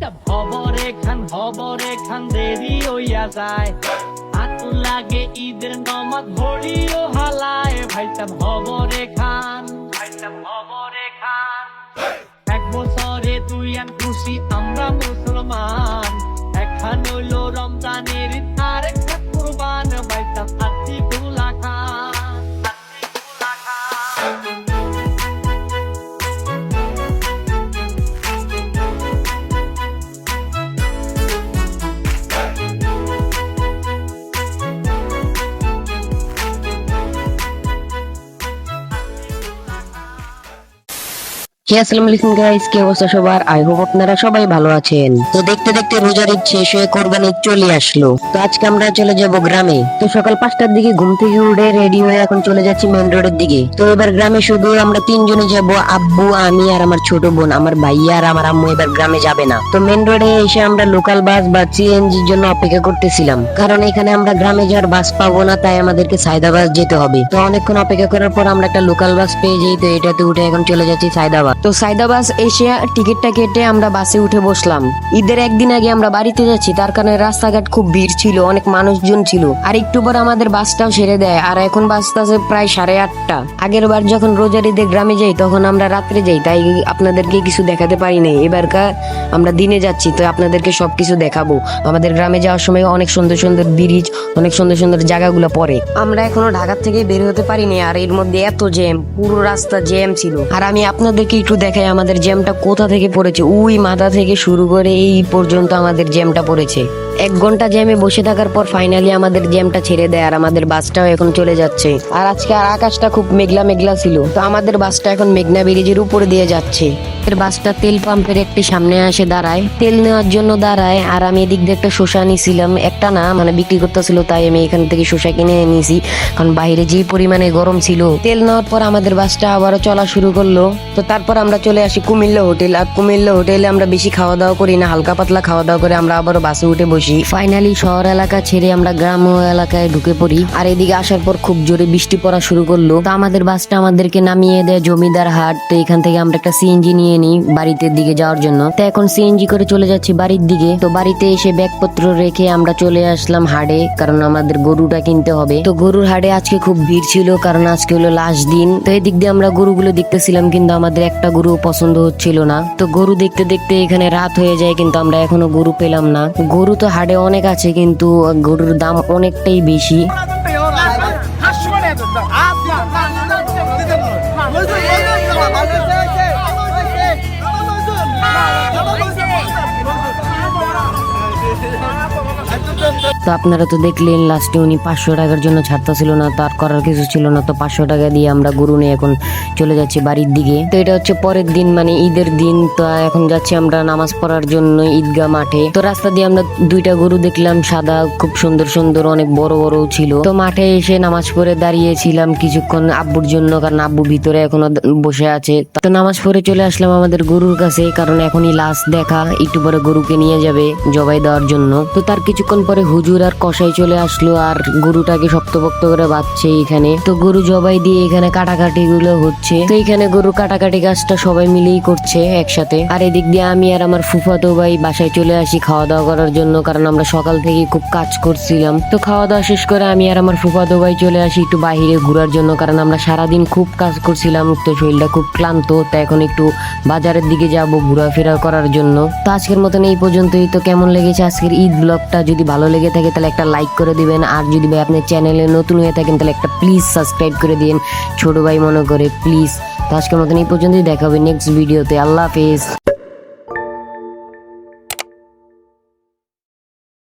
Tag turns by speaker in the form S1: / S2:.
S1: ভাইটা হবরে খান দেরি হইয়া যায়, হাত লাগে ঈদের নমাজ ভরিও হালায়। ভাইটা হবরে খান এক বছরে দুই আন খুশি আমরা মুসলমান, একখান হইল রমজানের ঈদ আর একটা কুরবান। ভাইটা আত্মি ফুলা খান।
S2: আসসালামু আলাইকুম গাইস, কি অবস্থা সবার? আই হোপ আপনারা সবাই ভালো আছেন। তো দেখতে দেখতে রোজার ঈদ শেষ হয়ে কোরবানি ঈদ চলে আসলো। তো আজকে আমরা চলে যাব গ্রামে। তো সকাল 5টার দিকে ঘুম থেকে উঠে রেডি হয়ে এখন চলে যাচ্ছি মেইন রোডের দিকে। তো এবার গ্রামে শুধু আমরা তিনজনে যাব, আব্বু, আমি আর আমার ছোট বোন। আমার ভাইয়া আর আমার আম্মু এবার গ্রামে যাবে না। তো মেইন রোডে এসে আমরা লোকাল বাস বা সিএনজির জন্য অপেক্ষা করতেছিলাম, কারণ এখানে আমরা গ্রামে যাওয়ার বাস পাবো না, তাই আমাদেরকে সায়দাবাদ যেতে হবে। তো অনেকক্ষণ অপেক্ষা করার পর আমরা একটা লোকাল বাস পেয়ে যাই। তো এটাতে উঠে এখন চলে যাচ্ছি সায়দাবাদ। তো সায়দাবাদ এসে টিকিটটা কেটে আমরা বাসে উঠে বসলাম। ঈদের একদিন আগে আমরা বাড়িতে যাচ্ছি, তার কারণে রাস্তাঘাট খুব ভিড় ছিল, অনেক মানুষজন ছিল। আর একটু পর আমাদের বাসটাও ছেড়ে দেয়, আর এখন বাসটাছে প্রায় 8:30। আগের বার যখন রোজার ঈদে গ্রামে যাই তখন আমরা রাত্রে যাই, তাই আপনাদেরকে কিছু দেখাতে পারি নাই। এবারকার আমরা দিনে যাচ্ছি, তো আপনাদেরকে সবকিছু দেখাবো। আমাদের গ্রামে যাওয়ার সময় অনেক সুন্দর সুন্দর ব্রিজ, অনেক সুন্দর সুন্দর জায়গাগুলো পড়ে। আমরা এখনো ঢাকা থেকে বের হতে পারিনি, আর এর মধ্যে এত জ্যাম, পুরো রাস্তা জ্যাম ছিল। আর আমি আপনাদেরকে একটু দেখাই আমাদের জ্যামটা কোথা থেকে পড়েছে। ওই মাথা থেকে শুরু করে এই পর্যন্ত আমাদের জ্যামটা পড়েছে। 1 ঘন্টা জ্যামে বসে থাকার পর ফাইনালি আমাদের জ্যামটা ছেড়ে দেয়, আর আমাদের বাসটাও এখন চলে যাচ্ছে। আর আজকে আর আকাশটা খুব মেঘলা মেঘলা ছিল, তো আমাদের বাসটা এখন মেঘনা ব্রিজের উপরে দিয়ে যাচ্ছে। বাসটা তেল পাম্পের একটি সামনে এসে দাঁড়ায়, তেল নেওয়ার জন্য দাঁড়ায়। আর আমি এদিক দিয়ে একটা শসা নিয়েছিলাম, একটা না মানে বিক্রি করতেছিল, তাই আমি এখান থেকে শসা কিনে নিয়েছি, কারণ বাইরে যে পরিমাণে গরম ছিল। তেল নেওয়ার পর আমাদের বাসটা আবারও চলা শুরু করলো। তো তারপর আমরা চলে আসি কুমিল্লা হোটেল। আর কুমিল্লা হোটেলে আমরা বেশি খাওয়া দাওয়া করি না, হালকা পাতলা খাওয়া দাওয়া করে আমরা আবারও বাসে উঠে বসি। ফাইনালি শহর এলাকা ছেড়ে আমরা গ্রাম এলাকায় ঢুকে পড়ি। আর এদিকে আসার পর খুব জোরে বৃষ্টি পড়া শুরু করলো। তো আমাদের বাসটা আমাদেরকে নামিয়ে দেয় জমিদার হাট। তো এখান থেকে আমরা একটা সিএনজি নিয়ে নিই বাড়িতে দিকে যাওয়ার জন্য। তো এখন সিএনজি করে চলে যাচ্ছি বাড়ির দিকে। তো বাড়িতে এসে ব্যাগপত্র রেখে আমরা চলে আসলাম হাটে, কারণ আমাদের গরুটা কিনতে হবে। তো গরুর হাটে আজকে খুব ভিড় ছিল, কারণ আজকে হলো লাস্ট দিন। তো এই দিক দিয়ে আমরা গরুগুলো দেখতেছিলাম, কিন্তু আমাদের একটা গরু পছন্দ হচ্ছিল না। তো গরু দেখতে দেখতে এখানে রাত হয়ে যায়, কিন্তু আমরা এখনো গরু পেলাম না। গরু তো হাটে অনেক আছে, কিন্তু গরুর দাম অনেকটাই বেশি। তো আপনারা তো দেখলেন লাস্টে উনি 500 টাকার জন্য ছাড়তেছিল না, তার করার কিছু ছিল না। তো 500 টাকা দিয়ে আমরা গরু নিয়ে এখন চলে যাচ্ছি বাড়ির দিকে। তো এটা হচ্ছে পরের দিন, মানে ঈদের দিন। তো এখন যাচ্ছি আমরা নামাজ পড়ার জন্য ঈদগাহ মাঠে। তো রাস্তা দিয়ে আমরা 2টা গরু দেখলাম, সাদা, খুব সুন্দর সুন্দর, অনেক বড় বড় ছিল। তো মাঠে এসে নামাজ পড়ে দাঁড়িয়েছিলাম কিছুক্ষণ আব্বুর জন্য, কারণ আব্বু ভিতরে এখনো বসে আছে। তো নামাজ পড়ে চলে আসলাম আমাদের গরুর কাছে, কারণ এখনই লাস্ট দেখা, একটু পরে গরুকে নিয়ে যাবে জবাই দেওয়ার জন্য। তো তার কিছুক্ষণ পরে হুজুর আর কসাই চলে আসলো, আর গরুটাকে শক্তপোক্ত করে বাঁধছে এখানে। তো গরু জবাই দিয়ে এখানে কাটাকাটি গুলো হচ্ছে। তো এখানে গরু কাটাকাটি কাজটা সবাই মিলেই করছে একসাথে। আর এদিক দিয়ে আমি আর আমার ফুফাতো ভাই বাসায় চলে আসি খাওয়া দাওয়া করার জন্য, কারণ আমরা সকাল থেকে খুব কাজ করছিলাম। তো খাওয়া দাওয়া শেষ করে আমি আর আমার ফুফাতো ভাই চলে আসি একটু বাহিরে ঘোরার জন্য, কারণ আমরা সারাদিন খুব কাজ করছিলাম, তো শরীরটা খুব ক্লান্ত। তো এখন একটু বাজারের দিকে যাব ঘোরাফেরা করার জন্য। তো আজকের মতন এই পর্যন্তই। তো কেমন লেগেছে আজকের ঈদ ব্লগটা? যদি ভালো লেগে থাকে তাহলে একটা লাইক করে দিবেন, আর যদি ভাই আপনি চ্যানেলে নতুন হয়ে থাকেন তাহলে একটা প্লিজ সাবস্ক্রাইব করে দিন, ছোট ভাই মনে করে প্লিজ। তো আজকের মতন এই পর্যন্তই, দেখা হবে নেক্সট ভিডিওতে। আল্লাহ হাফেজ।